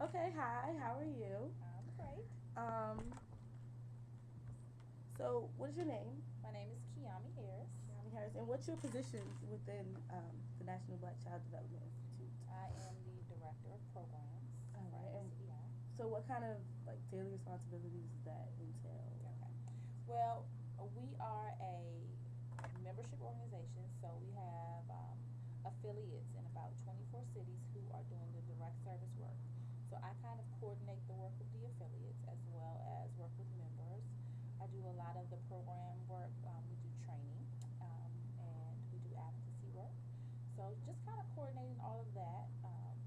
Okay, hi, how are you? I'm great. Um, so what is your name? My name is Kiami Harris. Kiami Harris, and what's your position within the National Black Child Development Institute? I am the Director of Programs All for right, and NBCDI. so what kind of like daily responsibilities does that entail? Okay. Well, we are a membership organization, so we have affiliates in about 24 cities who are doing the direct service work. So I kind of coordinate the work of the affiliates as well as work with members. I do a lot of the program work. We do training and we do advocacy work. So just kind of coordinating all of that.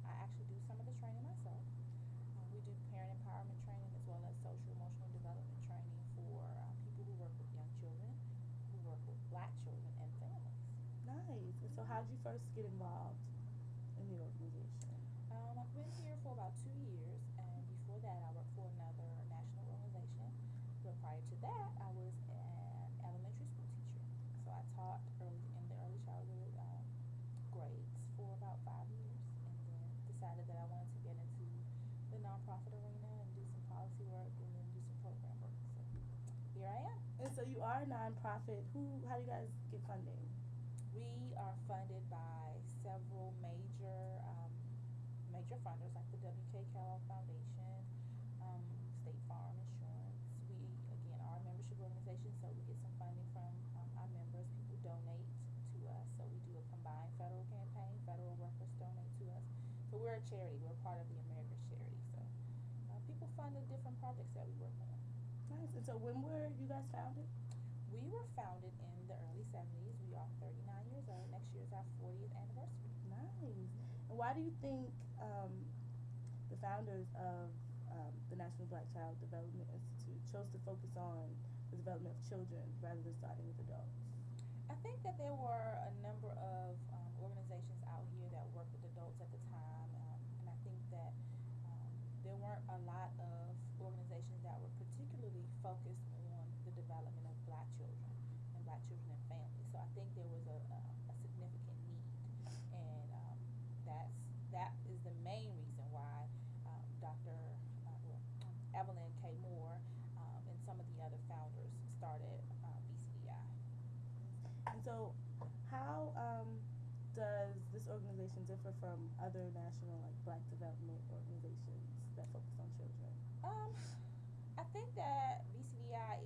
I actually do some of the training myself. We do parent empowerment training as well as social emotional development training for people who work with young children, who work with black children and families. Nice. And so how did you first get involved in the organization? I've been here for about 2 years, and before that, I worked for another national organization. But prior to that, I was an elementary school teacher. So I taught early in the early childhood grades for about 5 years, and then decided that I wanted to get into the nonprofit arena and do some policy work and then do some program work. So here I am. And so you are a nonprofit. How do you guys get funding? We are funded by several major funders like the W.K. Kellogg Foundation, State Farm Insurance. We again are a membership organization, so we get some funding from our members. People donate to us, so we do a combined federal campaign. Federal workers donate to us, so we're a charity. We're part of the America's Charity. So people fund the different projects that we work on. Nice. And so when were you guys founded? We were founded in the early 70s. We are 39 years old. Next year is our 40th anniversary. Nice. And why do you think the founders of the National Black Child Development Institute chose to focus on the development of children rather than starting with adults? I think that there were a number of organizations out here that worked with adults at the time, and I think that there weren't a lot of organizations that were particularly focused on the development of black children and families. So I think there was a significant need, and that is the main reason why Dr. Evelyn K. Moore and some of the other founders started BCDI. And so, how does this organization differ from other national like Black development organizations that focus on children? Um, I think that BCDI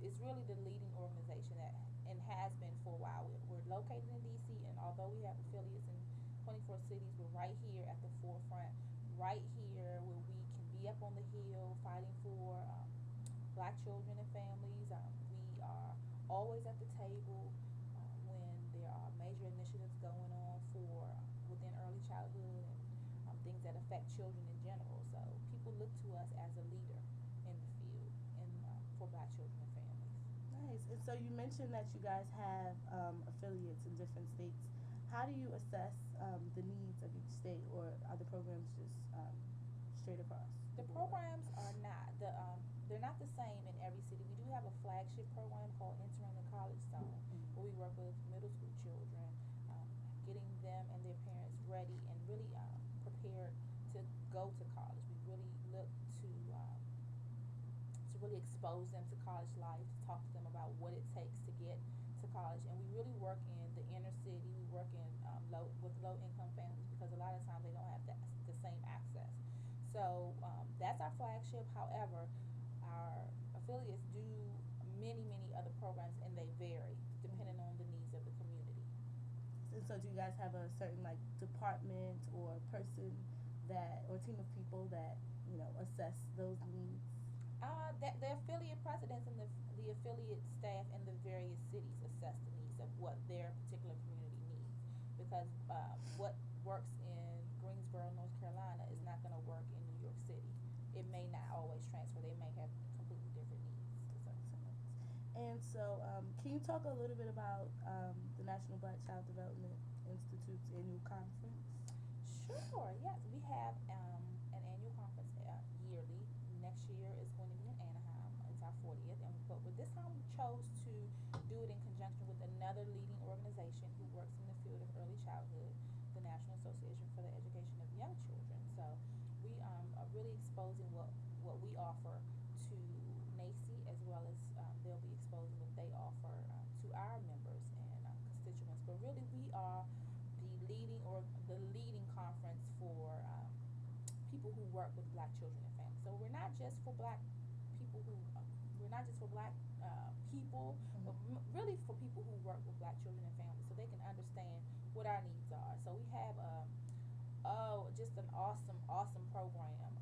is really the leading organization that and has been for a while. We're located in DC, and although we have affiliates in 24 cities, we're right here at the forefront, right here where we can be up on the hill fighting for black children and families. We are always at the table when there are major initiatives going on for within early childhood and things that affect children in general. So people look to us as a leader in the field and for black children and families. Nice. And so you mentioned that you guys have affiliates in different states. How do you assess the needs of each state, or are the programs just straight across the The board? programs are not they're not the same in every city. We do have a flagship program called Entering the College Zone, where we work with middle school children, getting them and their parents ready and really prepared to go to college. We really look to really expose them to college life, to talk to them about what it takes to get to college. And we really work in the inner city. We work in with low income families because a lot of times they don't have the same access. So that's our flagship. However, our affiliates do many other programs, and they vary depending on the needs of the community. And so do you guys have a certain like department or person that or team of people that assess those needs? That the affiliate presidents and the affiliate staff in the various cities assess the needs of what their particular community needs, because what works in Greensboro, North Carolina, is not going to work in New York City. It may not always transfer. They may have completely different needs. So. And so, can you talk a little bit about the National Black Child Development Institute's annual conference? Sure. Yes, we have an annual conference yearly. Next year is going to be in Anaheim. It's our 40th, and but with this time we chose to do it in conjunction with another leading organization who works in the field of early childhood, the National Association for the Education of Young Children. So offer to NACI, as well as they'll be exposing what they offer to our members and constituents. But really, we are the leading conference for people who work with Black children and families. So we're not just for Black people who we're not just for Black people, but really for people who work with Black children and families, so they can understand what our needs are. So we have just an awesome program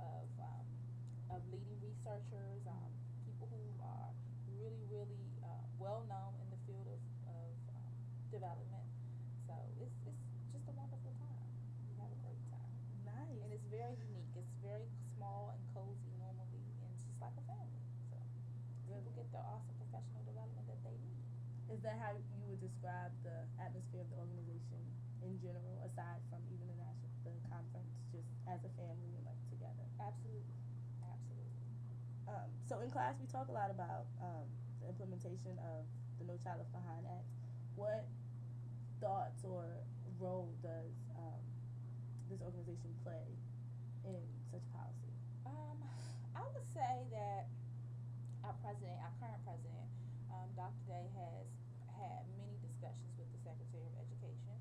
of leading researchers, people who are really well known in the field of development. So it's just a wonderful time. We have a great time. Nice. And it's very unique. It's very small and cozy normally, and it's just like a family. So people get the awesome professional development that they need. Is that how you would describe the atmosphere of the organization in general, aside from even the conference, just as a family and like together? Absolutely. So in class we talk a lot about the implementation of the No Child Left Behind Act. What thoughts or role does this organization play in such policy? I would say that our current president, Dr. Day, has had many discussions with the Secretary of Education.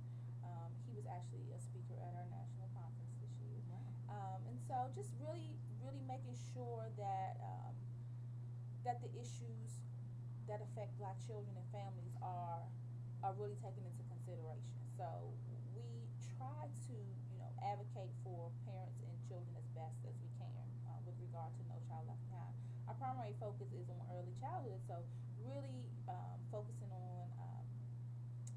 He was actually a speaker at our national conference this year. Wow. And so just really making sure that that the issues that affect Black children and families are really taken into consideration. So we try to advocate for parents and children as best as we can with regard to No Child Left Behind. Our primary focus is on early childhood, so really focusing on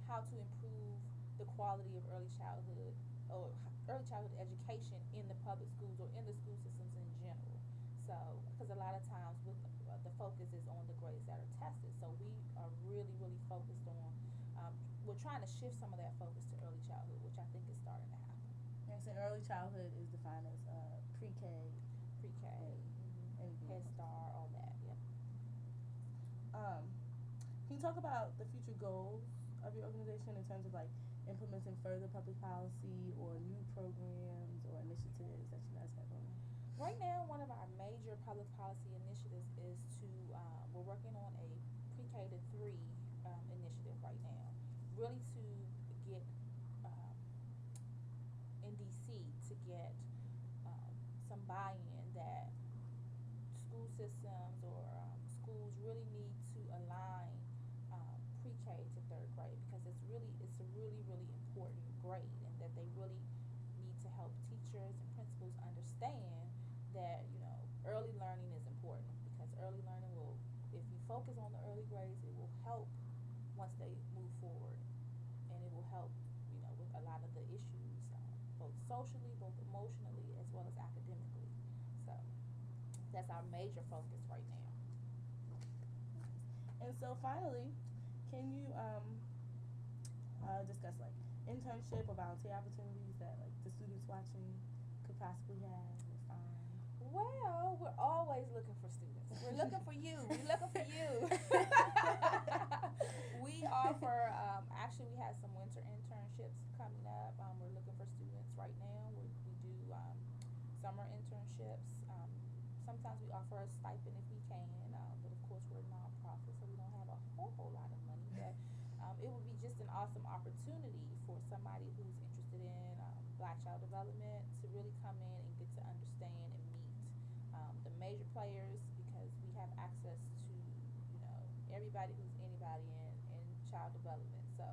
how to improve the quality of early childhood education in the public schools or in the school systems in general. So, because a lot of times the focus is on the grades that are tested, so we are really focused on. We're trying to shift some of that focus to early childhood, which I think is starting to happen. Yes, and early childhood is defined as pre-K, Head Start, all that. Yep. Can you talk about the future goals of your organization in terms of like implementing further public policy or new programs or initiatives that you guys have going? Right now, one of our major public policy initiatives is we're working on a pre-K to 3 initiative right now, really to get in DC to get some buy-in that school systems or schools really need to align pre-K to 3rd grade, because it's a really important grade, and that they really need to help teachers and principals understand that early learning is important, because early learning will, if you focus on the early grades, it will help once they move forward, and it will help with a lot of the issues, both socially, both emotionally, as well as academically. So that's our major focus right now. And so finally, can you discuss like internship or volunteer opportunities that like the students watching could possibly have or find? Well, we're always looking for students. We're looking for you. We're looking for you. We offer, actually we have some winter internships coming up. We're looking for students right now. We do summer internships. Sometimes we offer a stipend if we can, but of course we're a nonprofit, so we don't have a whole lot of money. But it would be just an awesome opportunity for somebody who's interested in Black child development to really come in and get to understand and meet the major players, because we have access to everybody who's anybody in child development. So